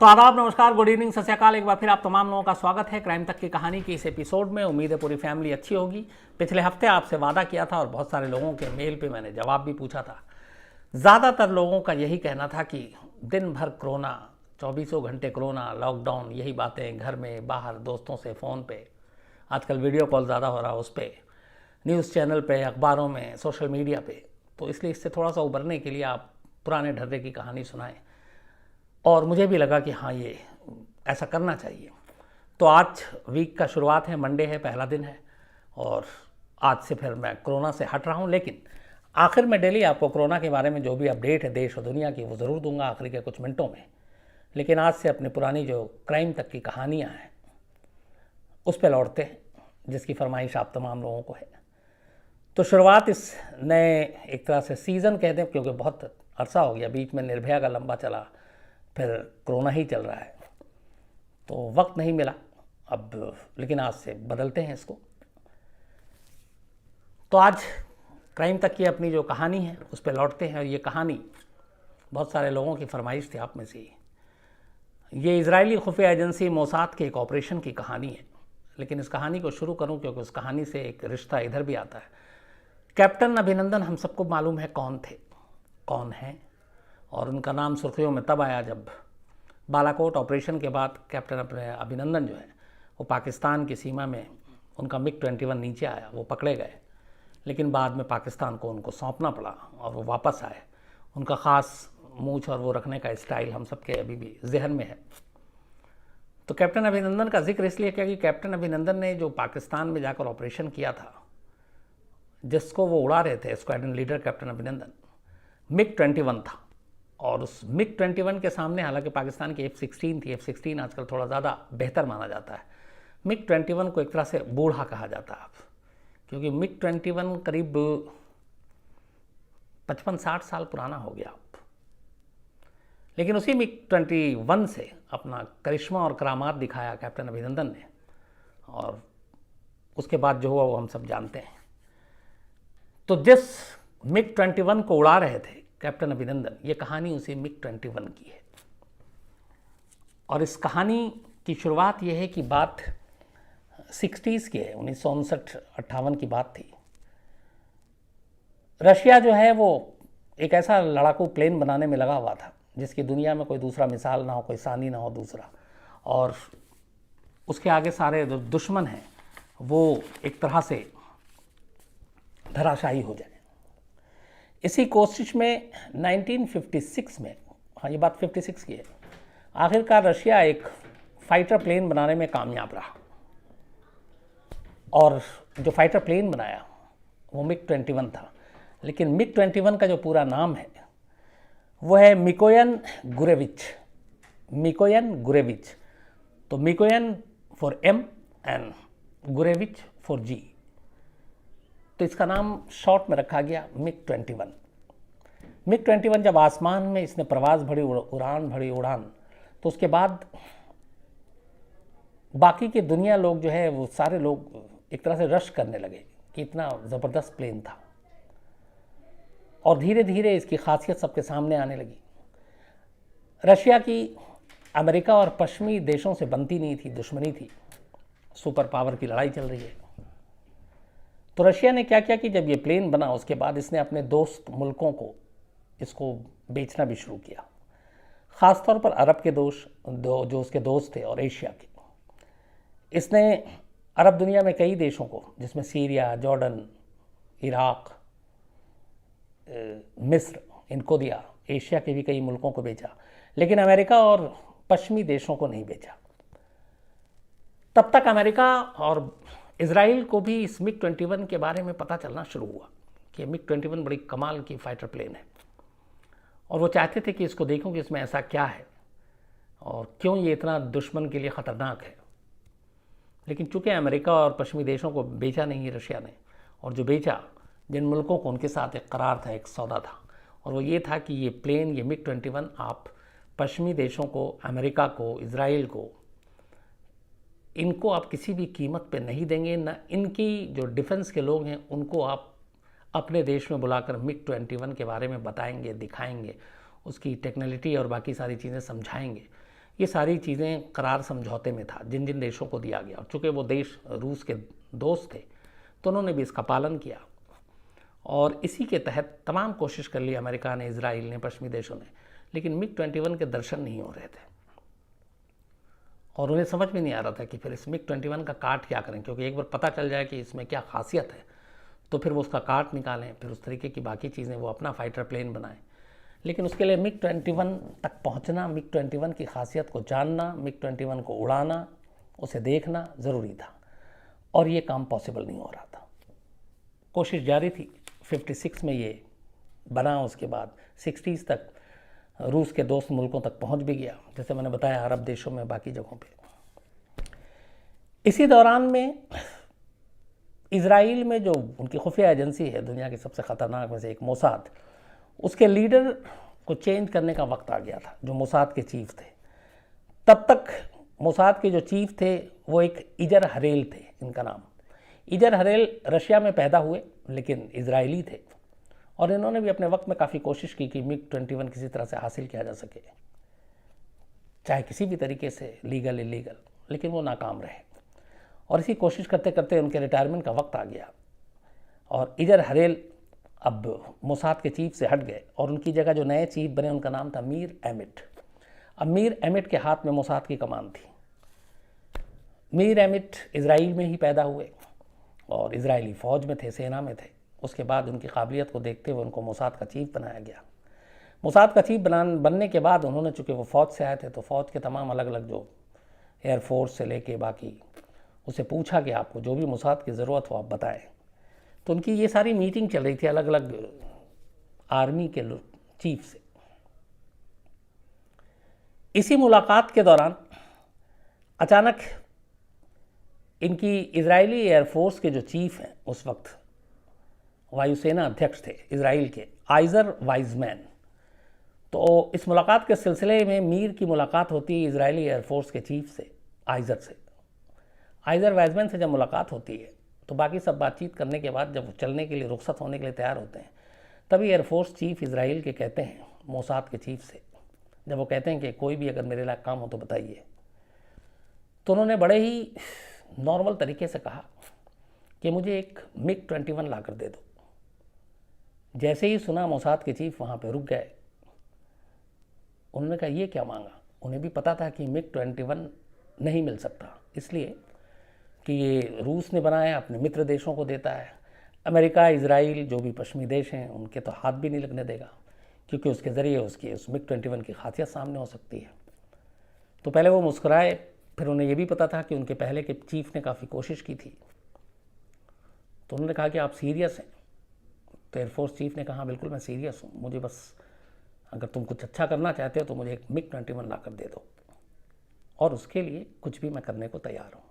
तो आदाब, नमस्कार, गुड इवनिंग, सत श्री अकाल। एक बार फिर आप तमाम लोगों का स्वागत है क्राइम तक की कहानी की इस एपिसोड में। उम्मीद है पूरी फैमिली अच्छी होगी। पिछले हफ्ते आपसे वादा किया था और बहुत सारे लोगों के मेल पे मैंने जवाब भी पूछा था। ज़्यादातर लोगों का यही कहना था कि दिन भर कोरोना, 24 घंटे कोरोना, लॉकडाउन, यही बातें, घर में, बाहर, दोस्तों से, फ़ोन पे, आजकल वीडियो कॉल ज़्यादा हो रहा है, उस पर, न्यूज़ चैनल पे, अखबारों में, सोशल मीडिया पे। तो इसलिए इससे थोड़ा सा उबरने के लिए आप पुराने ढर्रे की कहानी सुनाएं। और मुझे भी लगा कि हाँ, ये ऐसा करना चाहिए। तो आज वीक का शुरुआत है, मंडे है, पहला दिन है और आज से फिर मैं कोरोना से हट रहा हूँ। लेकिन आखिर में डेली आपको कोरोना के बारे में जो भी अपडेट है देश और दुनिया की, वो ज़रूर दूंगा आखिर के कुछ मिनटों में। लेकिन आज से अपनी पुरानी जो क्राइम तक की कहानियाँ हैं उस पर लौटते हैं, जिसकी फरमाइश आप तमाम लोगों को है। तो शुरुआत इस नए, एक तरह से सीज़न कहते हैं, क्योंकि बहुत अरसा हो गया, बीच में निर्भया का लंबा चला, फिर कोरोना ही चल रहा है, तो वक्त नहीं मिला अब। लेकिन आज से बदलते हैं इसको। तो आज क्राइम तक की अपनी जो कहानी है उस पर लौटते हैं। और ये कहानी बहुत सारे लोगों की फरमाइश थी, आप में से। ये इजरायली खुफिया एजेंसी मोसाद के एक ऑपरेशन की कहानी है। लेकिन इस कहानी को शुरू करूं क्योंकि उस कहानी से एक रिश्ता इधर भी आता है। कैप्टन अभिनंदन हम सबको मालूम है कौन थे, कौन हैं, और उनका नाम सुर्खियों में तब आया जब बालाकोट ऑपरेशन के बाद कैप्टन अभिनंदन जो है वो पाकिस्तान की सीमा में, उनका MiG-21 नीचे आया, वो पकड़े गए। लेकिन बाद में पाकिस्तान को उनको सौंपना पड़ा और वो वापस आए। उनका ख़ास मूंछ और वो रखने का स्टाइल हम सबके अभी भी जहन में है। तो कैप्टन अभिनंदन का जिक्र इसलिए किया कि कैप्टन अभिनंदन ने जो पाकिस्तान में जाकर ऑपरेशन किया था, जिसको वो उड़ा रहे थे, स्क्वाड्रन लीडर कैप्टन अभिनंदन, MiG-21 था। और उस MiG-21 के सामने, हालांकि पाकिस्तान की F-16 थी, F-16 आजकल थोड़ा ज़्यादा बेहतर माना जाता है, MiG-21 को एक तरह से बूढ़ा कहा जाता है अब, क्योंकि MiG-21 करीब 55-60 साल पुराना हो गया अब। लेकिन उसी MiG-21 से अपना करिश्मा और करामात दिखाया कैप्टन अभिनंदन ने, और उसके बाद जो हुआ वो हम सब जानते हैं। तो जिस MiG-21 को उड़ा रहे थे कैप्टन अभिनंदन, ये कहानी उसी MiG-21 की है। और इस कहानी की शुरुआत ये है कि बात 60s की है, 1959-58 की बात थी। रशिया जो है वो एक ऐसा लड़ाकू प्लेन बनाने में लगा हुआ था जिसकी दुनिया में कोई दूसरा मिसाल ना हो, कोई सानी ना हो दूसरा, और उसके आगे सारे दुश्मन हैं वो एक तरह से धराशायी हो जाए। इसी कोशिश में 1956 में, हाँ ये बात 56 की है, आखिरकार रशिया एक फाइटर प्लेन बनाने में कामयाब रहा। और जो फाइटर प्लेन बनाया वो MiG-21 था। लेकिन MiG-21 का जो पूरा नाम है वो है मिकोयन गुरेविच। Mikoyan Gurevich. तो Mikoyan for M and Gurevich for G। तो इसका नाम शॉर्ट में रखा गया MiG-21। MiG-21 जब आसमान में इसने प्रवास भरी उड़ान, तो उसके बाद बाकी के दुनिया लोग जो है वो सारे लोग एक तरह से रश करने लगे कि इतना ज़बरदस्त प्लेन था। और धीरे धीरे इसकी खासियत सबके सामने आने लगी। रशिया की अमेरिका और पश्चिमी देशों से बनती नहीं थी, दुश्मनी थी, सुपर पावर की लड़ाई चल रही है। तो रशिया ने क्या किया कि जब ये प्लेन बना उसके बाद इसने अपने दोस्त मुल्कों को इसको बेचना भी शुरू किया, ख़ासतौर पर अरब के जो उसके दोस्त थे, और एशिया के। इसने अरब दुनिया में कई देशों को, जिसमें सीरिया, जॉर्डन, इराक़, मिस्र, इनको दिया। एशिया के भी कई मुल्कों को बेचा, लेकिन अमेरिका और पश्चिमी देशों को नहीं बेचा। तब तक अमेरिका और इजराइल को भी इस MiG-21 के बारे में पता चलना शुरू हुआ कि MiG-21 बड़ी कमाल की फाइटर प्लेन है, और वो चाहते थे कि इसको देखूं कि इसमें ऐसा क्या है और क्यों ये इतना दुश्मन के लिए ख़तरनाक है। लेकिन चूँकि अमेरिका और पश्चिमी देशों को बेचा नहीं रशिया ने, और जो बेचा, जिन मुल्कों को, उनके साथ एक करार था, एक सौदा था, और वो ये था कि ये प्लेन, ये MiG-21 आप पश्चिमी देशों को, अमेरिका को, इजराइल को, इनको आप किसी भी कीमत पे नहीं देंगे, ना इनकी जो डिफेंस के लोग हैं उनको आप अपने देश में बुलाकर MiG-21 के बारे में बताएंगे, दिखाएंगे, उसकी टेक्नोलॉजी और बाकी सारी चीज़ें समझाएंगे ये सारी चीज़ें करार समझौते में था जिन जिन देशों को दिया गया, और चूँकि वो देश रूस के दोस्त थे तो उन्होंने भी इसका पालन किया। और इसी के तहत तमाम कोशिश कर ली अमेरिका ने, इजराइल ने, पश्चिमी देशों ने, लेकिन मिग-21 के दर्शन नहीं हो रहे थे। और उन्हें समझ में नहीं आ रहा था कि फिर इस मिग-21 का काट क्या करें, क्योंकि एक बार पता चल जाए कि इसमें क्या खासियत है तो फिर वो उसका काट निकालें, फिर उस तरीके की बाकी चीज़ें वो अपना फाइटर प्लेन बनाएं। लेकिन उसके लिए मिग-21 तक पहुंचना, मिग-21 की खासियत को जानना, मिग-21 को उड़ाना, उसे देखना ज़रूरी था, और ये काम पॉसिबल नहीं हो रहा था। कोशिश जारी थी। 56 में ये बना, उसके बाद 60s तक रूस के दोस्त मुल्कों तक पहुंच भी गया, जैसे मैंने बताया अरब देशों में, बाकी जगहों पे। इसी दौरान में इजराइल में जो उनकी खुफिया एजेंसी है, दुनिया की सबसे ख़तरनाक में से एक, मोसाद, उसके लीडर को चेंज करने का वक्त आ गया था, जो मोसाद के चीफ थे। तब तक मोसाद के जो चीफ थे वो एक इजर हरेल थे, इनका नाम। इजर हरेल रशिया में पैदा हुए लेकिन इजरायली थे, और इन्होंने भी अपने वक्त में काफ़ी कोशिश की कि मिग-21 किसी तरह से हासिल किया जा सके, चाहे किसी भी तरीके से, लीगल इलीगल, लेकिन वो नाकाम रहे। और इसी कोशिश करते करते उनके रिटायरमेंट का वक्त आ गया, और इजर हरेल अब मोसाद के चीफ से हट गए, और उनकी जगह जो नए चीफ बने उनका नाम था मीर एमिट। अब मीर एमिट के हाथ में मोसाद की कमान थी। मीर एमिट इजराइल में ही पैदा हुए और इजरायली फ़ौज में थे, सेना में थे। उसके बाद उनकी काबिलियत को देखते हुए उनको मोसाद का चीफ बनाया गया। मोसाद का चीफ बनने के बाद उन्होंने, चूँकि वो फ़ौज से आए थे, तो फ़ौज के तमाम अलग अलग जो एयरफोर्स से लेके बाकी, उसे पूछा कि आपको जो भी मोसाद की ज़रूरत हो आप बताएं। तो उनकी ये सारी मीटिंग चल रही थी अलग अलग आर्मी के चीफ से। इसी मुलाकात के दौरान अचानक इनकी इजरायली एयरफोर्स के जो चीफ हैं, उस वक्त वायुसेना अध्यक्ष थे इजराइल के, आइजर वाइजमैन। तो इस मुलाकात के सिलसिले में मीर की मुलाकात होती है इजरायली एयरफोर्स के चीफ से, आइजर से। आइजर वाइजमैन से जब मुलाकात होती है तो बाकी सब बातचीत करने के बाद जब चलने के लिए, रुखसत होने के लिए तैयार होते हैं, तभी एयरफोर्स चीफ इजराइल के कहते हैं मोसाद के चीफ से, जब वो कहते हैं कि कोई भी अगर मेरे लायक काम हो तो बताइए, तो उन्होंने बड़े ही नॉर्मल तरीके से कहा कि मुझे एक मिग-21 ला कर दे दो। जैसे ही सुना, मोसाद के चीफ वहाँ पे रुक गए। उन्होंने कहा ये क्या मांगा। उन्हें भी पता था कि मिग-21 नहीं मिल सकता, इसलिए कि ये रूस ने बनाया, अपने मित्र देशों को देता है। अमेरिका, इजराइल, जो भी पश्चिमी देश हैं, उनके तो हाथ भी नहीं लगने देगा, क्योंकि उसके ज़रिए उसकी उस मिग-21 की खासियत सामने हो सकती है। तो पहले वो मुस्कुराए, फिर उन्हें ये भी पता था कि उनके पहले के चीफ ने काफ़ी कोशिश की थी। तो उन्होंने कहा कि आप सीरियस हैं। तो एयरफोर्स चीफ ने कहा बिल्कुल मैं सीरियस हूँ, मुझे बस अगर तुम कुछ अच्छा करना चाहते हो तो मुझे एक मिग-21 ला कर दे दो, और उसके लिए कुछ भी मैं करने को तैयार हूँ।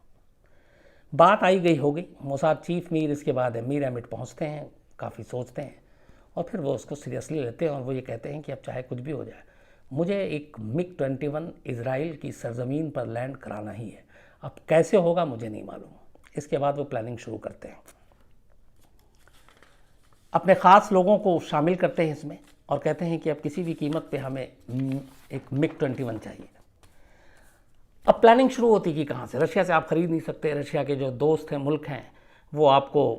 बात आई गई हो गई। मोसाद चीफ मीर, इसके बाद मीर एमिट पहुँचते हैं, काफ़ी सोचते हैं, और फिर वो उसको सीरियसली लेते हैं, और वो ये कहते हैं कि अब चाहे कुछ भी हो जाए, मुझे एक मिग-21 इजराइल की सरजमीन पर लैंड कराना ही है। अब कैसे होगा मुझे नहीं मालूम। इसके बाद वो प्लानिंग शुरू करते हैं, अपने ख़ास लोगों को शामिल करते हैं इसमें, और कहते हैं कि अब किसी भी कीमत पे हमें एक मिग-21 चाहिए। अब प्लानिंग शुरू होती कि कहाँ से। रशिया से आप ख़रीद नहीं सकते, रशिया के जो दोस्त हैं, मुल्क हैं, वो आपको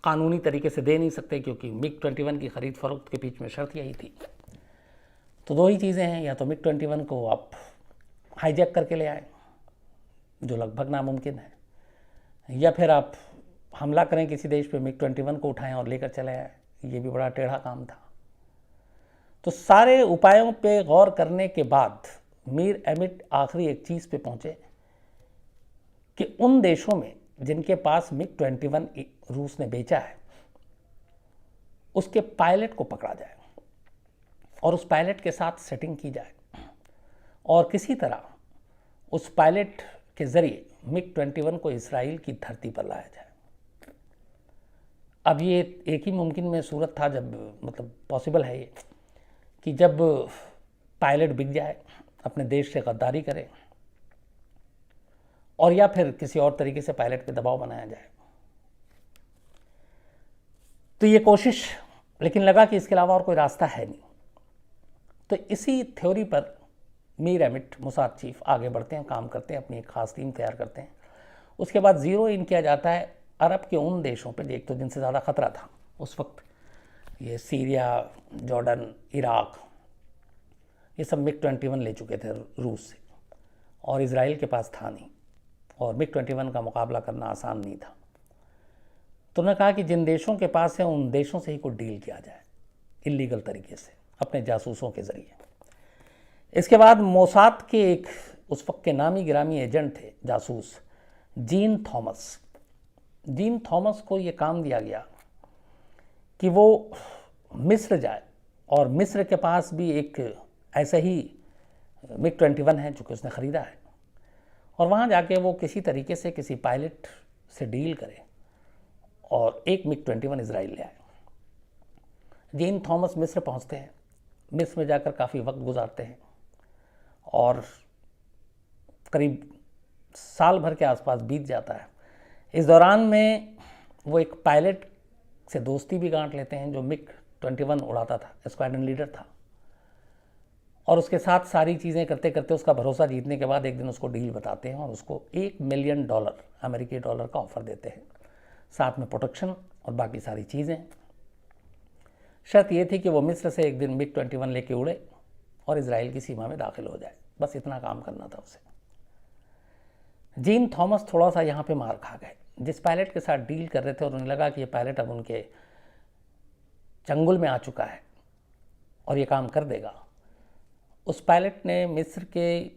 कानूनी तरीके से दे नहीं सकते, क्योंकि मिग-21 की ख़रीद फरोख्त के बीच में शर्त यही थी। तो दो ही चीज़ें हैं, या तो मिग-21 को आप हाईजैक करके ले आए, जो लगभग नामुमकिन है, या फिर आप हमला करें किसी देश पे, मिग-21 को उठाएं और लेकर चले आए। ये भी बड़ा टेढ़ा काम था। तो सारे उपायों पे गौर करने के बाद मीर एमिट आखिरी एक चीज़ पे पहुँचे कि उन देशों में जिनके पास मिग-21 रूस ने बेचा है, उसके पायलट को पकड़ा जाए और उस पायलट के साथ सेटिंग की जाए, और किसी तरह उस पायलट के ज़रिए मिग-21 को इसराइल की धरती पर लाया जाए। अब ये एक ही मुमकिन में सूरत था, जब मतलब पॉसिबल है ये, कि जब पायलट बिक जाए, अपने देश से गद्दारी करे, और या फिर किसी और तरीके से पायलट पे दबाव बनाया जाए। तो ये कोशिश, लेकिन लगा कि इसके अलावा और कोई रास्ता है नहीं। तो इसी थ्योरी पर मीर एमिट मोसाद चीफ आगे बढ़ते हैं, काम करते हैं, अपनी एक खास टीम तैयार करते हैं। उसके बाद ज़ीरो इन किया जाता है अरब के उन देशों पे एक तो जिनसे ज़्यादा ख़तरा था उस वक्त, ये सीरिया, जॉर्डन, इराक, ये सब MiG-21 ले चुके थे रूस से, और इज़राइल के पास था नहीं, और MiG-21 का मुकाबला करना आसान नहीं था। तो उन्होंने कहा कि जिन देशों के पास है उन देशों से ही कोई डील किया जाए इलीगल तरीके से, अपने जासूसों के ज़रिए। इसके बाद मोसाद के एक उस वक्त के नामी गिरामी एजेंट थे, जासूस, जीन थॉमस। जीन थॉमस को ये काम दिया गया कि वो मिस्र जाए, और मिस्र के पास भी एक ऐसा ही MiG-21 है जो कि उसने ख़रीदा है, और वहाँ जाके वो किसी तरीके से किसी पायलट से डील करे और एक MiG-21 इज़राइल ले आए। जीन थॉमस मिस्र पहुँचते हैं, मिस्र में जाकर काफ़ी वक्त गुजारते हैं, और करीब साल भर के आसपास बीत जाता है। इस दौरान में वो एक पायलट से दोस्ती भी गांठ लेते हैं जो MiG-21 उड़ाता था, स्क्वाड्रन लीडर था, और उसके साथ सारी चीज़ें करते करते उसका भरोसा जीतने के बाद एक दिन उसको डील बताते हैं और उसको $1 मिलियन अमेरिकी डॉलर का ऑफ़र देते हैं, साथ में प्रोटेक्शन और बाकी सारी चीज़ें। शर्त ये थी कि वो मिस्र से एक दिन MiG-21 लेके उड़े और इज़राइल की सीमा में दाखिल हो जाए, बस इतना काम करना था उसे। जीन थॉमस थोड़ा सा यहाँ पे मार खा गए। जिस पायलट के साथ डील कर रहे थे और उन्हें लगा कि ये पायलट अब उनके चंगुल में आ चुका है और ये काम कर देगा, उस पायलट ने मिस्र के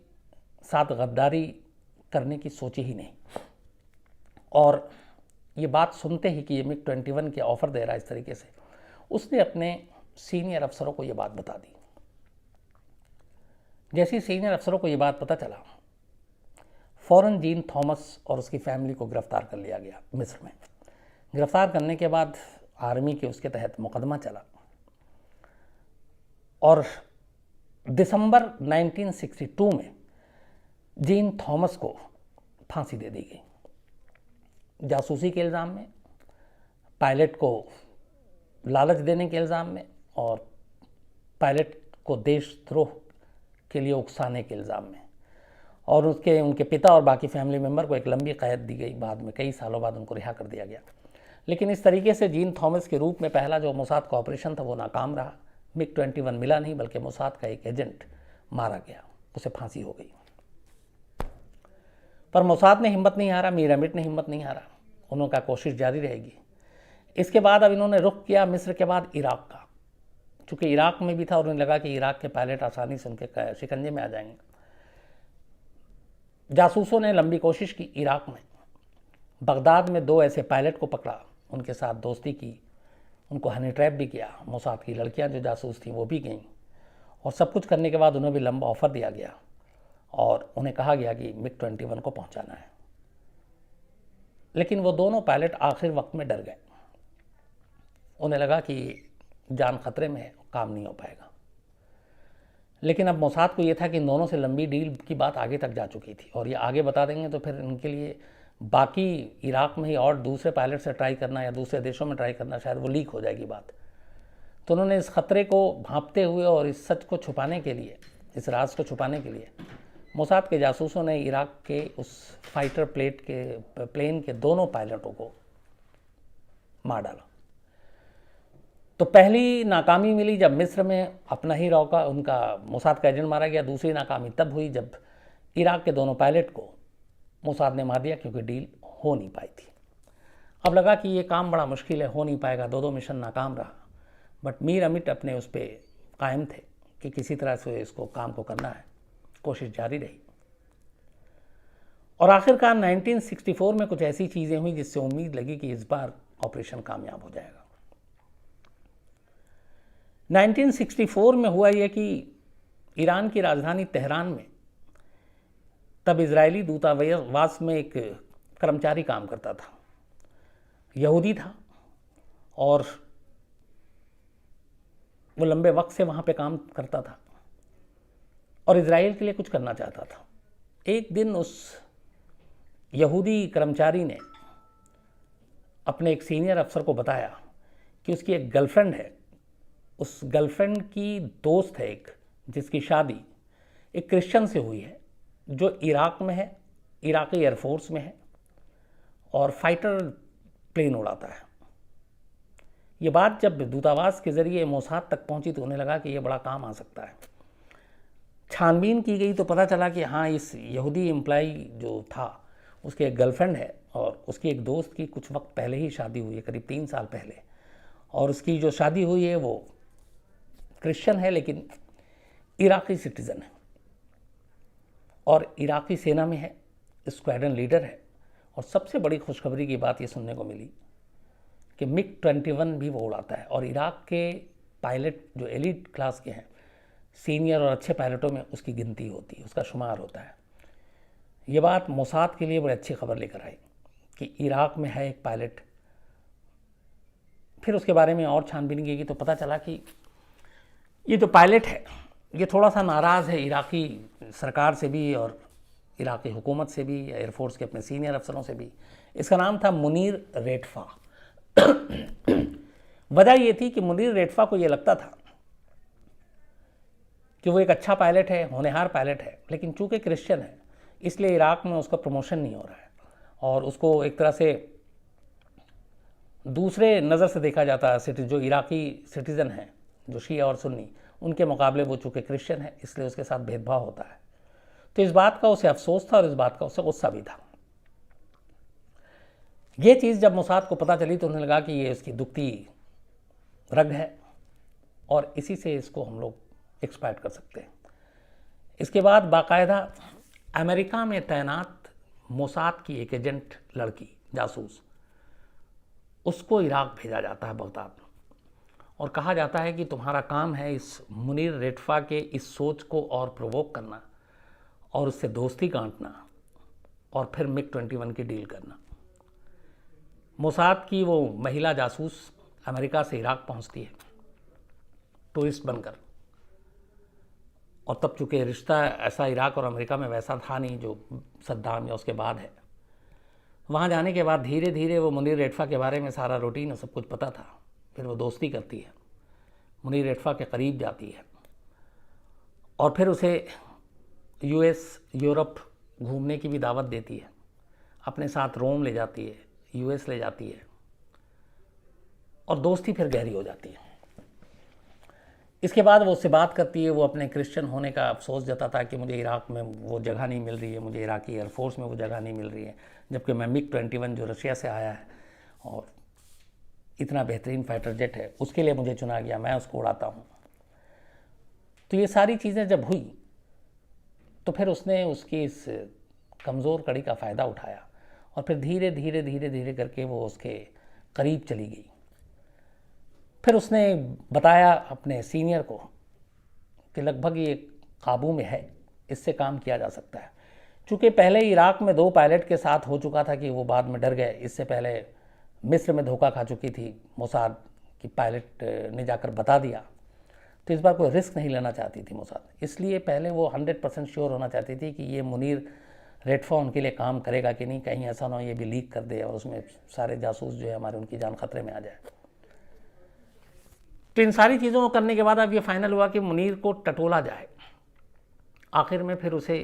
साथ गद्दारी करने की सोची ही नहीं, और ये बात सुनते ही कि ये MiG-21 के ऑफ़र दे रहा है इस तरीके से, उसने अपने सीनियर अफसरों को ये बात बता दी। जैसे ही सीनियर अफसरों को ये बात पता चला, फ़ौरन जीन थॉमस और उसकी फैमिली को गिरफ़्तार कर लिया गया मिस्र में। गिरफ़्तार करने के बाद आर्मी के उसके तहत मुकदमा चला, और दिसंबर 1962 में जीन थॉमस को फांसी दे दी गई, जासूसी के इल्ज़ाम में, पायलट को लालच देने के इल्ज़ाम में, और पायलट को देशद्रोह के लिए उकसाने के इल्ज़ाम में, और उनके पिता और बाकी फैमिली मेम्बर को एक लंबी कैद दी गई। बाद में कई सालों बाद उनको रिहा कर दिया गया। लेकिन इस तरीके से जीन थॉमस के रूप में पहला जो मोसाद का ऑपरेशन था वो नाकाम रहा। MiG-21 मिला नहीं, बल्कि मोसाद का एक एजेंट मारा गया, उसे फांसी हो गई। पर मोसाद ने हिम्मत नहीं हारा, मीर एमिट ने हिम्मत नहीं हारा, उनका कोशिश जारी रहेगी। इसके बाद अब इन्होंने रुख किया मिस्र के बाद इराक का, चूँकि इराक में भी था और उन्हें लगा कि इराक के पायलट आसानी से उनके शिकंजे में आ जाएंगे। जासूसों ने लंबी कोशिश की इराक में, बगदाद में 2 ऐसे पायलट को पकड़ा, उनके साथ दोस्ती की, उनको हनी ट्रैप भी किया। मोसाद की लड़कियां जो जासूस थीं वो भी गईं, और सब कुछ करने के बाद उन्हें भी लंबा ऑफ़र दिया गया और उन्हें कहा गया कि MiG-21 को पहुंचाना है। लेकिन वो दोनों पायलट आखिर वक्त में डर गए, उन्हें लगा कि जान खतरे में है, काम नहीं हो पाएगा। लेकिन अब मोसाद को ये था कि इन दोनों से लंबी डील की बात आगे तक जा चुकी थी, और ये आगे बता देंगे तो फिर इनके लिए बाकी इराक में ही और दूसरे पायलट से ट्राई करना या दूसरे देशों में ट्राई करना, शायद वो लीक हो जाएगी बात। तो उन्होंने इस खतरे को भांपते हुए और इस सच को छुपाने के लिए, इस राज को छुपाने के लिए, मोसाद के जासूसों ने इराक के उस फाइटर प्लेन के दोनों पायलटों को मार डाला। तो पहली नाकामी मिली जब मिस्र में अपना ही रौका उनका मोसाद का एजेंट मारा गया। दूसरी नाकामी तब हुई जब इराक के दोनों पायलट को मोसाद ने मार दिया, क्योंकि डील हो नहीं पाई थी। अब लगा कि ये काम बड़ा मुश्किल है, हो नहीं पाएगा, 2 मिशन नाकाम रहा। बट मीर एमिट अपने उस पर कायम थे कि किसी तरह से इसको काम को करना है, कोशिश जारी रही। और आखिरकार 1964 में कुछ ऐसी चीज़ें हुई जिससे उम्मीद लगी कि इस बार ऑपरेशन कामयाब हो जाएगा। 1964 में हुआ यह कि ईरान की राजधानी तेहरान में तब इजरायली दूतावास में एक कर्मचारी काम करता था, यहूदी था, और वो लंबे वक्त से वहाँ पे काम करता था और इजराइल के लिए कुछ करना चाहता था। एक दिन उस यहूदी कर्मचारी ने अपने एक सीनियर अफसर को बताया कि उसकी एक गर्लफ्रेंड है, उस गर्लफ्रेंड की दोस्त है एक, जिसकी शादी एक क्रिश्चियन से हुई है जो इराक में है, इराकी एयरफोर्स में है और फाइटर प्लेन उड़ाता है। ये बात जब दूतावास के ज़रिए मोसाद तक पहुंची तो उन्हें लगा कि ये बड़ा काम आ सकता है। छानबीन की गई तो पता चला कि हाँ, इस यहूदी एम्प्लॉई जो था उसकी एक गर्लफ्रेंड है और उसकी एक दोस्त की कुछ वक्त पहले ही शादी हुई है, करीब 3 साल पहले, और उसकी जो शादी हुई है वो क्रिश्चियन है लेकिन इराकी सिटीज़न है और इराकी सेना में है, स्क्वाड्रन लीडर है। और सबसे बड़ी खुशखबरी की बात ये सुनने को मिली कि MiG-21 भी वो उड़ाता है और इराक के पायलट जो एलिट क्लास के हैं, सीनियर और अच्छे पायलटों में उसकी गिनती होती है, उसका शुमार होता है। ये बात मोसाद के लिए बड़ी अच्छी खबर लेकर आई कि इराक में है एक पायलट। फिर उसके बारे में और छानबीन की गई तो पता चला कि ये जो पायलट है ये थोड़ा सा नाराज़ है इराकी सरकार से भी और इराकी हुकूमत से भी, एयरफोर्स के अपने सीनियर अफसरों से भी। इसका नाम था मुनीर रेटफा। वजह ये थी कि मुनीर रेटफा को ये लगता था कि वो एक अच्छा पायलट है, होनहार पायलट है, लेकिन चूंकि क्रिश्चियन है इसलिए इराक में उसका प्रमोशन नहीं हो रहा है और उसको एक तरह से दूसरे नज़र से देखा जाता है। जो इराकी सिटीज़न हैं, जो शिया और सुन्नी, उनके मुकाबले वो चूँकि क्रिश्चियन है इसलिए उसके साथ भेदभाव होता है। तो इस बात का उसे अफसोस था और इस बात का उसे गुस्सा भी था। ये चीज़ जब मोसाद को पता चली तो उन्हें लगा कि ये इसकी दुखती रग है और इसी से इसको हम लोग एक्सप्लॉइट कर सकते हैं। इसके बाद बाकायदा अमेरिका में तैनात मोसाद की एक एजेंट लड़की, जासूस, उसको इराक भेजा जाता है, बगदाद, और कहा जाता है कि तुम्हारा काम है इस मुनीर रेटफा के इस सोच को और प्रोवोक करना और उससे दोस्ती गांठना और फिर MiG-21 की डील करना। मोसाद की वो महिला जासूस अमेरिका से इराक पहुंचती है टूरिस्ट बनकर, और तब चूँकि रिश्ता ऐसा इराक और अमेरिका में वैसा था नहीं जो सद्दाम या उसके बाद है। वहाँ जाने के बाद धीरे धीरे वो मुनीर रेटफा के बारे में सारा रूटीन और सब कुछ पता था। फिर वो दोस्ती करती है, मुनीर रेटफा के करीब जाती है और फिर उसे US, यूरोप घूमने की भी दावत देती है, अपने साथ रोम ले जाती है, US ले जाती है और दोस्ती फिर गहरी हो जाती है। इसके बाद वो उससे बात करती है, वो अपने क्रिश्चियन होने का अफसोस जताता है कि मुझे इराक में वो जगह नहीं मिल रही है, मुझे इराकी एयरफोर्स में वो जगह नहीं मिल रही है, जबकि मैं MiG-21 जो रशिया से आया है और इतना बेहतरीन फाइटर जेट है उसके लिए मुझे चुना गया, मैं उसको उड़ाता हूँ। तो ये सारी चीज़ें जब हुई तो फिर उसने उसकी इस कमज़ोर कड़ी का फ़ायदा उठाया और फिर धीरे धीरे धीरे धीरे करके वो उसके करीब चली गई। फिर उसने बताया अपने सीनियर को कि लगभग ये काबू में है, इससे काम किया जा सकता है। चूँकि पहले इराक में 2 पायलट के साथ हो चुका था कि वो बाद में डर गए। इससे पहले मिस्र में धोखा खा चुकी थी मोसाद की, पायलट ने जाकर बता दिया, तो इस बार कोई रिस्क नहीं लेना चाहती थी मोसाद। इसलिए पहले वो 100% श्योर होना चाहती थी कि ये मुनीर रेटफा उनके लिए काम करेगा कि नहीं, कहीं ऐसा ना हो ये भी लीक कर दे और उसमें सारे जासूस जो है हमारे, उनकी जान खतरे में आ जाए। तो इन सारी चीज़ों को करने के बाद अब ये फाइनल हुआ कि मुनीर को टटोला जाए। आखिर में फिर उसे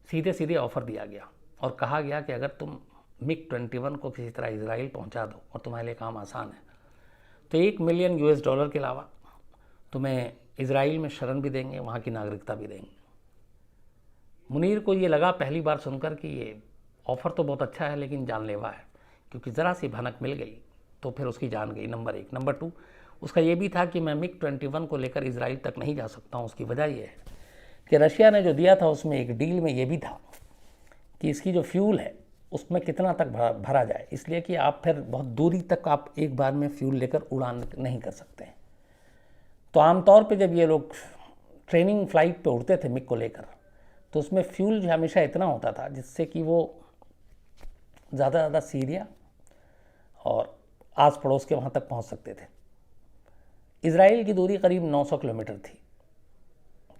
सीधे सीधे ऑफ़र दिया गया और कहा गया कि अगर तुम MiG-21 को किसी तरह इजराइल पहुंचा दो और तुम्हारे लिए काम आसान है तो $1 मिलियन के अलावा तुम्हें इजराइल में शरण भी देंगे, वहाँ की नागरिकता भी देंगे। मुनीर को ये लगा पहली बार सुनकर कि ये ऑफ़र तो बहुत अच्छा है लेकिन जानलेवा है, क्योंकि ज़रा सी भनक मिल गई तो फिर उसकी जान गई, नंबर 1। नंबर 2, उसका ये भी था कि मैं MiG-21 को लेकर इजराइल तक नहीं जा सकता हूँ। उसकी वजह यह है कि रशिया ने जो दिया था उसमें एक डील में ये भी था कि इसकी जो फ्यूल है उसमें कितना तक भरा जाए, इसलिए कि आप फिर बहुत दूरी तक आप एक बार में फ्यूल लेकर उड़ान नहीं कर सकते हैं। तो आमतौर पे जब ये लोग ट्रेनिंग फ़्लाइट पे उड़ते थे MiG को लेकर तो उसमें फ्यूल जो हमेशा इतना होता था जिससे कि वो ज़्यादा सीरिया और आस पड़ोस के वहाँ तक पहुँच सकते थे। इजराइल की दूरी करीब 900 किलोमीटर थी,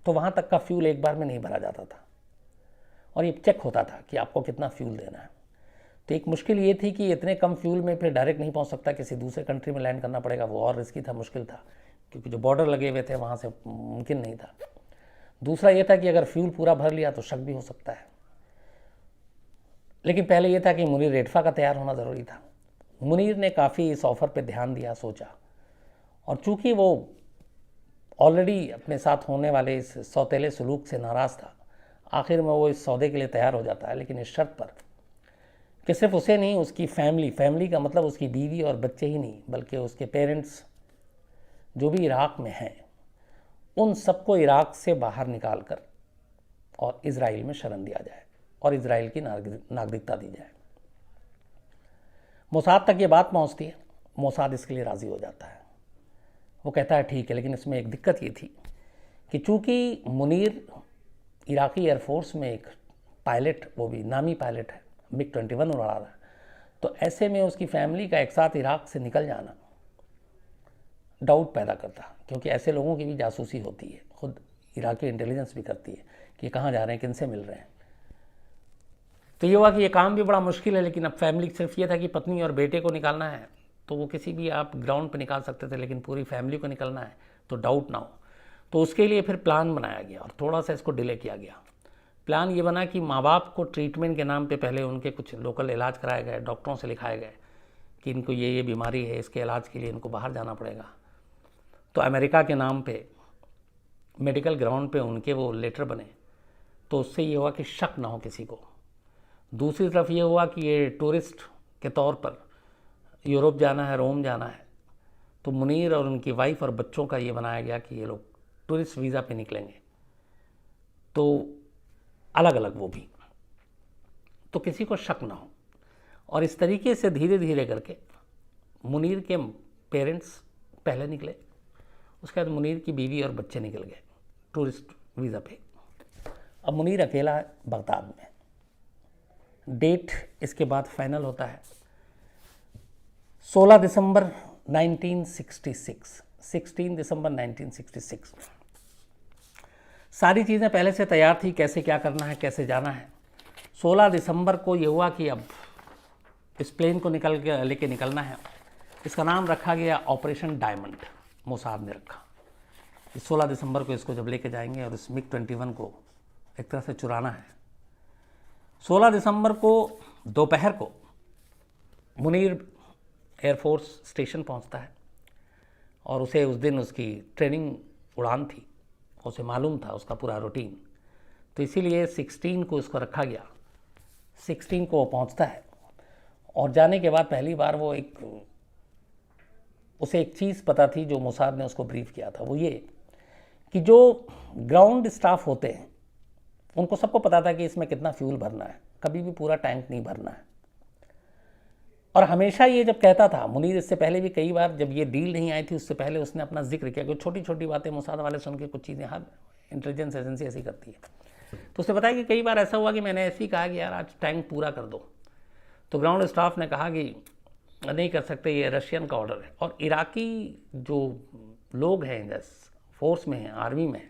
तो वहाँ तक का फ्यूल एक बार में नहीं भरा जाता था और ये चेक होता था कि आपको कितना फ्यूल देना है। तो एक मुश्किल ये थी कि इतने कम फ्यूल में फिर डायरेक्ट नहीं पहुँच सकता, किसी दूसरे कंट्री में लैंड करना पड़ेगा, वो और रिस्की था, मुश्किल था, क्योंकि जो बॉर्डर लगे हुए थे वहाँ से मुमकिन नहीं था। दूसरा ये था कि अगर फ्यूल पूरा भर लिया तो शक भी हो सकता है। लेकिन पहले ये था कि मुनीर रेडफा का तैयार होना ज़रूरी था। मुनीर ने काफ़ी इस ऑफ़र पे ध्यान दिया, सोचा, और चूंकि वो ऑलरेडी अपने साथ होने वाले इस सौतेले सलूक से नाराज़ था, आखिर में वो इस सौदे के लिए तैयार हो जाता है, लेकिन इस शर्त पर कि सिर्फ उसे नहीं, उसकी फैमिली का मतलब उसकी बीवी और बच्चे ही नहीं, बल्कि उसके पेरेंट्स जो भी इराक़ में हैं, उन सबको इराक़ से बाहर निकाल कर और इज़राइल में शरण दिया जाए और इज़राइल की नागरिकता दी जाए। मोसाद तक ये बात पहुंचती है। मोसाद इसके लिए राज़ी हो जाता है। वो कहता है ठीक है, लेकिन इसमें एक दिक्कत ये थी कि चूँकि मुनीर इराक़ी एयरफोर्स में एक पायलट, वो भी नामी पायलट है, MiG-21 उड़ा रहा है, तो ऐसे में उसकी फैमिली का एक साथ इराक़ से निकल जाना डाउट पैदा करता, क्योंकि ऐसे लोगों की भी जासूसी होती है, खुद इराक़ी इंटेलिजेंस भी करती है कि कहाँ जा रहे हैं, किन से मिल रहे हैं। तो ये हुआ कि ये काम भी बड़ा मुश्किल है, लेकिन अब फैमिली सिर्फ ये था कि पत्नी और बेटे को निकालना है, तो वो किसी भी आप ग्राउंड पर निकाल सकते थे, लेकिन पूरी फैमिली को निकलना है तो डाउट ना हो। तो उसके लिए फिर प्लान बनाया गया और थोड़ा सा इसको डिले किया गया। प्लान ये बना कि माँ बाप को ट्रीटमेंट के नाम पे पहले उनके कुछ लोकल इलाज कराए गए, डॉक्टरों से लिखाए गए कि इनको ये बीमारी है, इसके इलाज के लिए इनको बाहर जाना पड़ेगा। तो अमेरिका के नाम पे मेडिकल ग्राउंड पे उनके वो लेटर बने, तो उससे ये हुआ कि शक ना हो किसी को। दूसरी तरफ ये हुआ कि ये टूरिस्ट के तौर पर यूरोप जाना है, रोम जाना है, तो मुनीर और उनकी वाइफ और बच्चों का ये बनाया गया कि ये लोग टूरिस्ट वीज़ा पे निकलेंगे, तो अलग अलग वो भी, तो किसी को शक ना हो। और इस तरीके से धीरे धीरे करके मुनीर के पेरेंट्स पहले निकले, उसके बाद मुनीर की बीवी और बच्चे निकल गए टूरिस्ट वीज़ा पे। अब मुनीर अकेला है बगदाद में। डेट इसके बाद फाइनल होता है 16 दिसंबर 1966, 16 दिसंबर 1966। सारी चीज़ें पहले से तैयार थी, कैसे क्या करना है, कैसे जाना है। 16 दिसंबर को ये हुआ कि अब इस प्लेन को लेके निकलना है। इसका नाम रखा गया ऑपरेशन डायमंड, मोसाद ने रखा। 16 दिसंबर को इसको जब लेके जाएंगे और इस MiG-21 को एक तरह से चुराना है। 16 दिसंबर को दोपहर को मुनीर एयरफोर्स स्टेशन पहुंचता है और उसे उस दिन उसकी ट्रेनिंग उड़ान थी, उसे मालूम था उसका पूरा रूटीन, तो इसीलिए 16 को इसको रखा गया। 16 को वो पहुंचता है और जाने के बाद पहली बार वो उसे एक चीज़ पता थी जो मोसाद ने उसको ब्रीफ किया था, वो ये कि जो ग्राउंड स्टाफ होते हैं उनको सबको पता था कि इसमें कितना फ्यूल भरना है, कभी भी पूरा टैंक नहीं भरना है। और हमेशा ये जब कहता था मुनीर, इससे पहले भी कई बार जब ये डील नहीं आई थी उससे पहले उसने अपना जिक्र किया कि छोटी छोटी बातें मोसाद वाले सुन के कुछ चीज़ें, हर इंटेलिजेंस एजेंसी ऐसी करती है, तो उसने बताया कि कई बार ऐसा हुआ कि मैंने ऐसे ही कहा कि यार आज टैंक पूरा कर दो, तो ग्राउंड स्टाफ ने कहा कि नहीं कर सकते, ये रशियन का ऑर्डर है। और इराकी जो लोग हैं जैसे फोर्स में हैं, आर्मी में,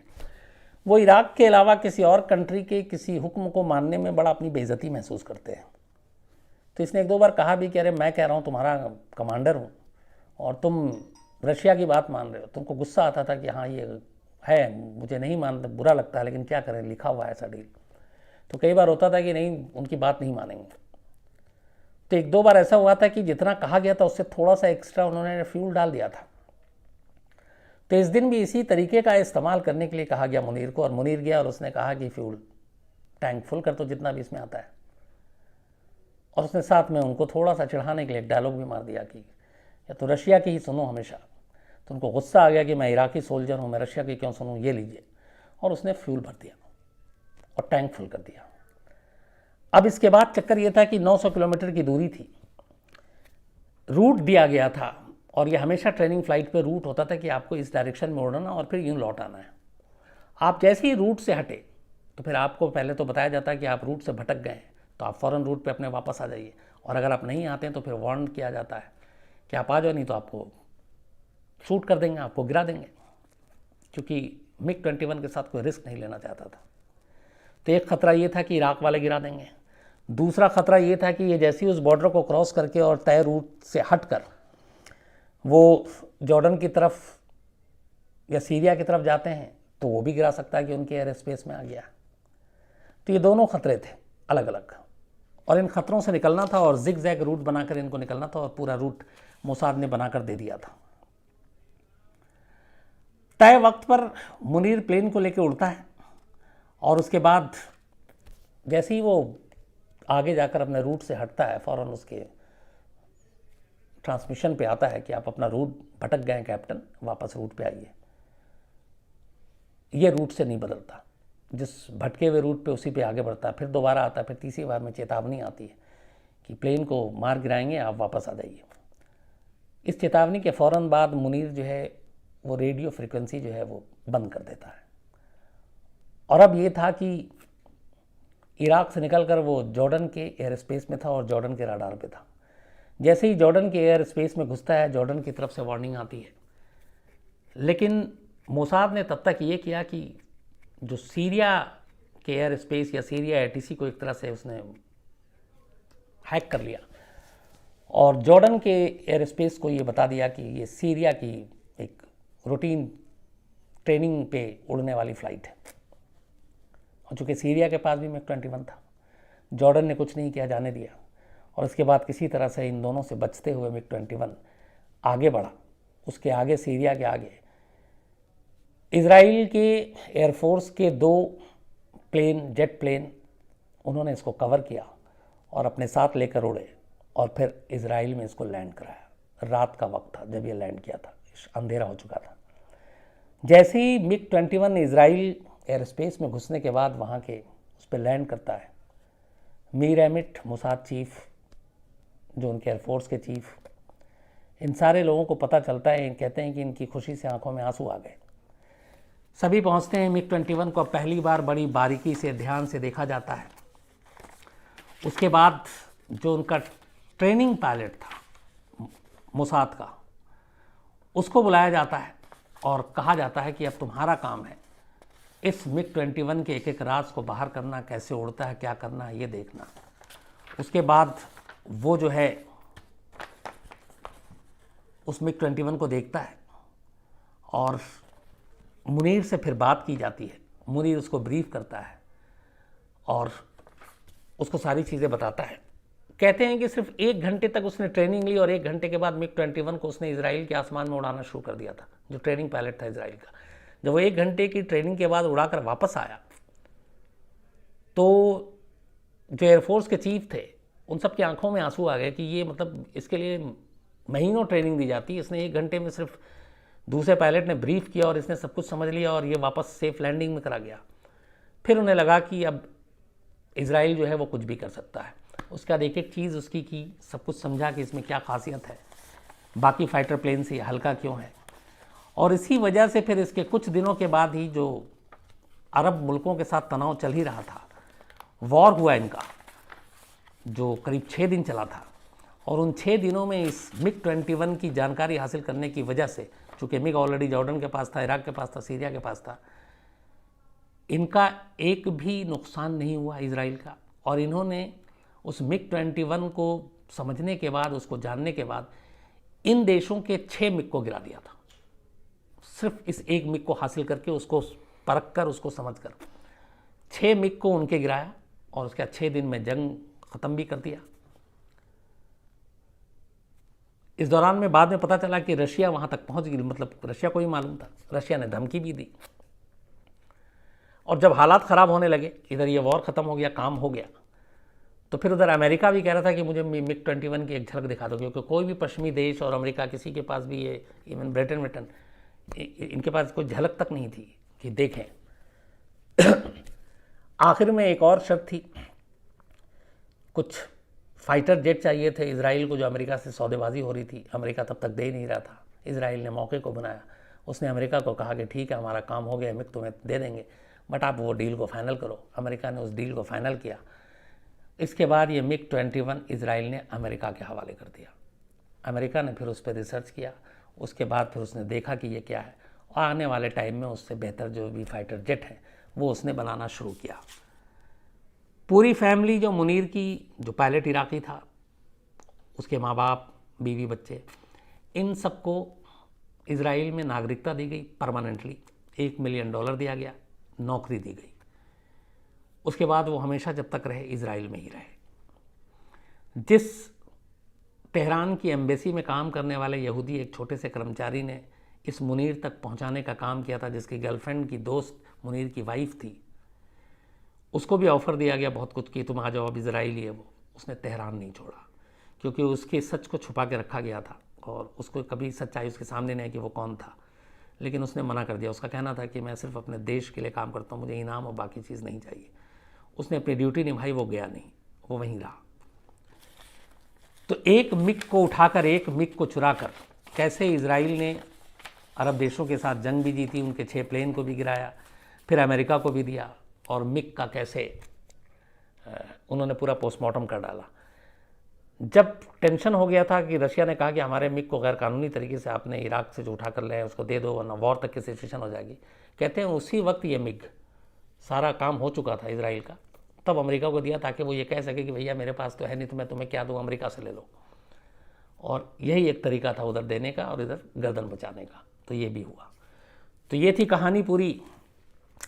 वो इराक के अलावा किसी और कंट्री के किसी हुक्म को मानने में बड़ा अपनी बेइज्जती महसूस करते हैं। तो इसने एक दो बार कहा भी कि अरे मैं कह रहा हूँ तुम्हारा कमांडर हूँ और तुम रशिया की बात मान रहे हो। तुमको गुस्सा आता था कि हाँ ये है, मुझे नहीं मानता, बुरा लगता है, लेकिन क्या करें, लिखा हुआ है ऐसा डील। तो कई बार होता था कि नहीं, उनकी बात नहीं मानेंगे। तो एक दो बार ऐसा हुआ था कि जितना कहा गया था उससे थोड़ा सा एक्स्ट्रा उन्होंने फ्यूल डाल दिया था। तो इस दिन भी इसी तरीके का इस्तेमाल करने के लिए कहा गया मुनीर को, और मुनीर गया और उसने कहा कि फ्यूल टैंक फुल कर दो जितना भी इसमें आता है। और उसने साथ में उनको थोड़ा सा चिढ़ाने के लिए एक डायलॉग भी मार दिया कि या तो रशिया की ही सुनो हमेशा। तो उनको गुस्सा आ गया कि मैं इराकी सोल्जर हूँ, मैं रशिया की क्यों सुनूँ, ये लीजिए। और उसने फ्यूल भर दिया और टैंक फुल कर दिया। अब इसके बाद चक्कर ये था कि 900 किलोमीटर की दूरी थी, रूट दिया गया था, और ये हमेशा ट्रेनिंग फ्लाइट पे रूट होता था कि आपको इस डायरेक्शन में उड़ना और फिर यूँ लौट आना है। आप जैसे ही रूट से हटे तो फिर आपको पहले तो बताया जाता है कि आप रूट से भटक गए हैं, तो आप फ़ौरन रूट पे अपने वापस आ जाइए, और अगर आप नहीं आते हैं तो फिर वार्न किया जाता है कि आप आ जाओ, नहीं तो आपको शूट कर देंगे, आपको गिरा देंगे, क्योंकि MiG-21 के साथ कोई रिस्क नहीं लेना चाहता था। तो एक ख़तरा ये था कि इराक वाले गिरा देंगे। दूसरा ख़तरा ये था कि ये जैसे ही उस बॉर्डर को क्रॉस करके और तय रूट से हट कर वो जॉर्डन की तरफ या सीरिया की तरफ जाते हैं तो वो भी गिरा सकता है कि उनके एयर स्पेस में आ गया। तो ये दोनों खतरे थे अलग अलग, और इन खतरों से निकलना था और जिग जैग रूट बनाकर इनको निकलना था, और पूरा रूट मोसाद ने बनाकर दे दिया था। तय वक्त पर मुनीर प्लेन को लेकर उड़ता है, और उसके बाद जैसे ही वो आगे जाकर अपने रूट से हटता है, फ़ौरन उसके ट्रांसमिशन पे आता है कि आप अपना रूट भटक गए कैप्टन, वापस रूट पे आइए। ये रूट से नहीं बदलता, जिस भटके हुए रूट पे उसी पे आगे बढ़ता है। फिर दोबारा आता है, फिर तीसरी बार में चेतावनी आती है कि प्लेन को मार गिराएंगे, आप वापस आ जाइए। इस चेतावनी के फ़ौरन बाद मुनीर जो है वो रेडियो फ्रिक्वेंसी जो है वो बंद कर देता है। और अब ये था कि इराक से निकलकर वो जॉर्डन के एयर स्पेस में था और जॉर्डन के राडार पे था। जैसे ही जॉर्डन के एयर स्पेस में घुसता है, जॉर्डन की तरफ से वार्निंग आती है। लेकिन मोसाद ने तब तक ये किया कि जो सीरिया के एयर स्पेस या सीरिया एटीसी को एक तरह से उसने हैक कर लिया, और जॉर्डन के एयर स्पेस को ये बता दिया कि ये सीरिया की एक रूटीन ट्रेनिंग पे उड़ने वाली फ़्लाइट है। और चूँकि सीरिया के पास भी MiG-21 था, जॉर्डन ने कुछ नहीं किया, जाने दिया। और इसके बाद किसी तरह से इन दोनों से बचते हुए MiG-21 आगे बढ़ा। उसके आगे, सीरिया के आगे, इज़राइल के एयरफोर्स के 2 प्लेन, जेट प्लेन, उन्होंने इसको कवर किया और अपने साथ लेकर उड़े, और फिर इज़राइल में इसको लैंड कराया। रात का वक्त था जब ये लैंड किया था, अंधेरा हो चुका था। जैसे ही MiG-21 इज़राइल एयर स्पेस में घुसने के बाद वहाँ के उस पर लैंड करता है, मीर एमिट, मोसाद चीफ, जो उनके एयरफोर्स के चीफ, इन सारे लोगों को पता चलता है। कहते हैं कि इनकी खुशी से आंखों में आंसू आ गए। सभी पहुंचते हैं। MiG-21 को पहली बार बड़ी बारीकी से, ध्यान से देखा जाता है। उसके बाद जो उनका ट्रेनिंग पायलट था मोसाद का, उसको बुलाया जाता है और कहा जाता है कि अब तुम्हारा काम है इस MiG-21 के एक एक राज को बाहर करना, कैसे उड़ता है, क्या करना है, ये देखना। उसके बाद वो जो है उस MiG-21 को देखता है और मुनीर से फिर बात की जाती है। मुनीर उसको ब्रीफ करता है और उसको सारी चीज़ें बताता है। कहते हैं कि सिर्फ 1 घंटे तक उसने ट्रेनिंग ली और 1 घंटे के बाद MiG-21 को उसने इजराइल के आसमान में उड़ाना शुरू कर दिया था, जो ट्रेनिंग पायलट था इजराइल का। जब वो 1 घंटे की ट्रेनिंग के बाद उड़ाकर वापस आया तो जो एयरफोर्स के चीफ थे उन सब की आंखों में आंसू आ गए कि ये मतलब इसके लिए महीनों ट्रेनिंग दी जाती है, इसने 1 घंटे में सिर्फ दूसरे पायलट ने ब्रीफ किया और इसने सब कुछ समझ लिया और ये वापस सेफ लैंडिंग में करा गया। फिर उन्हें लगा कि अब इजराइल जो है वो कुछ भी कर सकता है। उसके बाद एक एक चीज़ उसकी की, सब कुछ समझा कि इसमें क्या खासियत है, बाकी फाइटर प्लेन से हल्का क्यों है। और इसी वजह से फिर इसके कुछ दिनों के बाद ही जो अरब मुल्कों के साथ तनाव चल ही रहा था, वॉर हुआ इनका, जो करीब 6 दिन चला था। और उन 6 दिनों में इस MiG-21 की जानकारी हासिल करने की वजह से, चूँकि MiG ऑलरेडी जॉर्डन के पास था, इराक के पास था, सीरिया के पास था, इनका एक भी नुकसान नहीं हुआ इजराइल का। और इन्होंने उस MiG-21 को समझने के बाद, उसको जानने के बाद, इन देशों के 6 MiG को गिरा दिया था। सिर्फ इस एक MiG को हासिल करके, उसको परख कर, उसको समझ कर 6 MiG को उनके गिराया और उसके 6 दिन में जंग ख़त्म भी कर दिया। इस दौरान में बाद में पता चला कि रशिया वहाँ तक पहुँच गई, मतलब रशिया को ही मालूम था, रशिया ने धमकी भी दी। और जब हालात ख़राब होने लगे, इधर ये वॉर ख़त्म हो गया, काम हो गया, तो फिर उधर अमेरिका भी कह रहा था कि मुझे MiG-21 की एक झलक दिखा दो, क्योंकि कोई भी पश्चिमी देश और अमेरिका किसी के पास भी ये, इवन ब्रिटेन इनके पास कोई झलक तक नहीं थी कि देखें। आखिर में एक और शर्त थी, कुछ फाइटर जेट चाहिए थे इजराइल को, जो अमेरिका से सौदेबाजी हो रही थी। अमेरिका तब तक दे नहीं रहा था। इजराइल ने मौके को बनाया, उसने अमेरिका को कहा कि ठीक है, हमारा काम हो गया, MiG तुम्हें दे देंगे, बट आप वो डील को फाइनल करो। अमेरिका ने उस डील को फाइनल किया। इसके बाद ये MiG-21 इजराइल ने अमेरिका के हवाले कर दिया। अमेरिका ने फिर उस पर रिसर्च किया, उसके बाद फिर उसने देखा कि ये क्या है, और आने वाले टाइम में उससे बेहतर जो भी फाइटर जेट है वो उसने बनाना शुरू किया। पूरी फैमिली, जो मुनीर की, जो पायलट इराकी था, उसके माँ बाप, बीवी, बच्चे, इन सबको इजराइल में नागरिकता दी गई परमानेंटली, $1 मिलियन दिया गया, नौकरी दी गई। उसके बाद वो हमेशा जब तक रहे इजराइल में ही रहे। जिस तेहरान की एम्बेसी में काम करने वाले यहूदी एक छोटे से कर्मचारी ने इस मुनीर तक पहुंचाने का काम किया था, जिसकी गर्लफ्रेंड की दोस्त मुनीर की वाइफ थी, उसको भी ऑफ़र दिया गया बहुत कुछ कि तुम आ जाओ, अब इजराइली है वो। उसने तेहरान नहीं छोड़ा, क्योंकि उसके सच को छुपा के रखा गया था और उसको कभी सच्चाई उसके सामने नहीं है कि वो कौन था। लेकिन उसने मना कर दिया। उसका कहना था कि मैं सिर्फ अपने देश के लिए काम करता हूँ, मुझे इनाम और बाकी चीज़ नहीं चाहिए। उसने अपनी ड्यूटी निभाई, वो गया नहीं, वो वहीं रहा। तो एक मिग को उठाकर, एक मिग को चुराकर कैसे इजराइल ने अरब देशों के साथ जंग भी जीती, उनके 6 प्लेन को भी गिराया, फिर अमेरिका को भी दिया, और मिग का कैसे उन्होंने पूरा पोस्टमार्टम कर डाला। जब टेंशन हो गया था कि रशिया ने कहा कि हमारे मिग को गैर कानूनी तरीके से आपने इराक से जो उठा कर ले उसको दे दो, वरना वॉर तक की सिचुएशन हो जाएगी। कहते हैं उसी वक्त ये मिग, सारा काम हो चुका था इजराइल का, तब अमेरिका को दिया ताकि वो ये कह सके कि भैया मेरे पास तो है नहीं, तो मैं तुम्हें क्या दूँ, अमेरिका से ले लो। और यही एक तरीका था उधर देने का और इधर गर्दन बचाने का। तो ये भी हुआ। तो ये थी कहानी पूरी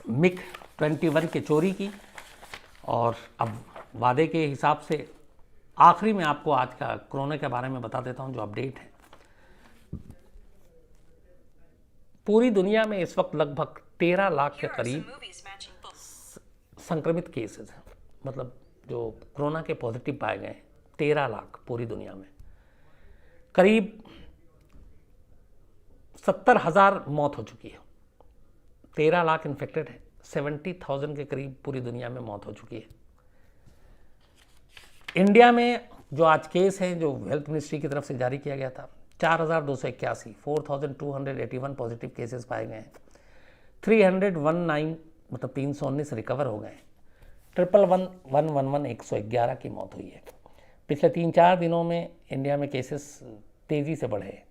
मिग 21 के चोरी की। और अब वादे के हिसाब से आखिरी में आपको आज का कोरोना के बारे में बता देता हूं जो अपडेट है। पूरी दुनिया में इस वक्त लगभग 13 लाख के करीब संक्रमित केसेस हैं, मतलब जो कोरोना के पॉजिटिव पाए गए हैं 13 लाख पूरी दुनिया में। करीब 70,000 मौत हो चुकी है। 13 लाख इन्फेक्टेड है, 70,000 के करीब पूरी दुनिया में मौत हो चुकी है। इंडिया में जो आज केस है, जो हेल्थ मिनिस्ट्री की तरफ से जारी किया गया था, 4,281 4,281 पॉजिटिव केसेस पाए गए हैं। 319 मतलब 319 रिकवर हो गए। 111 111 की मौत हुई है। पिछले 3-4 दिनों में इंडिया में केसेस तेज़ी से बढ़े।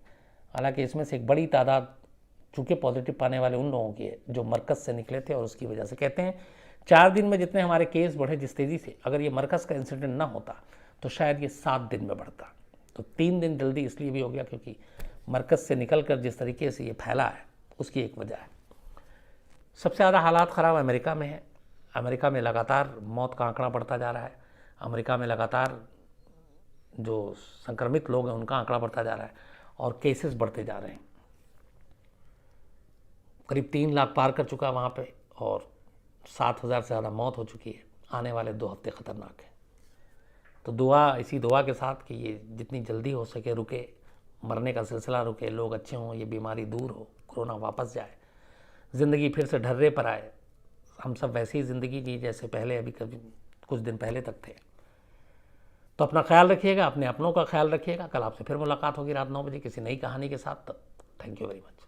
हालांकि इसमें से एक बड़ी तादाद चूँकि पॉजिटिव पाने वाले उन लोगों की है जो मरकज़ से निकले थे, और उसकी वजह से कहते हैं 4 दिन में जितने हमारे केस बढ़े जिस तेज़ी से, अगर ये मरकज़ का इंसिडेंट ना होता तो शायद ये 7 दिन में बढ़ता। तो 3 दिन जल्दी इसलिए भी हो गया क्योंकि मरकज़ से निकलकर जिस तरीके से ये फैला है उसकी एक वजह है। सबसे ज़्यादा हालात ख़राब अमेरिका में है। अमेरिका में लगातार मौत का आंकड़ा बढ़ता जा रहा है। अमेरिका में लगातार जो संक्रमित लोग हैं उनका आंकड़ा बढ़ता जा रहा है और केसेस बढ़ते जा रहे हैं। करीब 3 लाख पार कर चुका है वहाँ पे, और 7,000 से ज़्यादा मौत हो चुकी है। आने वाले 2 हफ्ते ख़तरनाक है। तो दुआ, इसी दुआ के साथ कि ये जितनी जल्दी हो सके रुके, मरने का सिलसिला रुके, लोग अच्छे हों, ये बीमारी दूर हो, कोरोना वापस जाए, ज़िंदगी फिर से ढर्रे पर आए, हम सब वैसी ही ज़िंदगी जी जैसे पहले अभी कभी कुछ दिन पहले तक थे। तो अपना ख्याल रखिएगा, अपने अपनों का ख्याल रखिएगा। कल आपसे फिर मुलाकात होगी रात 9 बजे किसी नई कहानी के साथ। तब थैंक यू वेरी मच।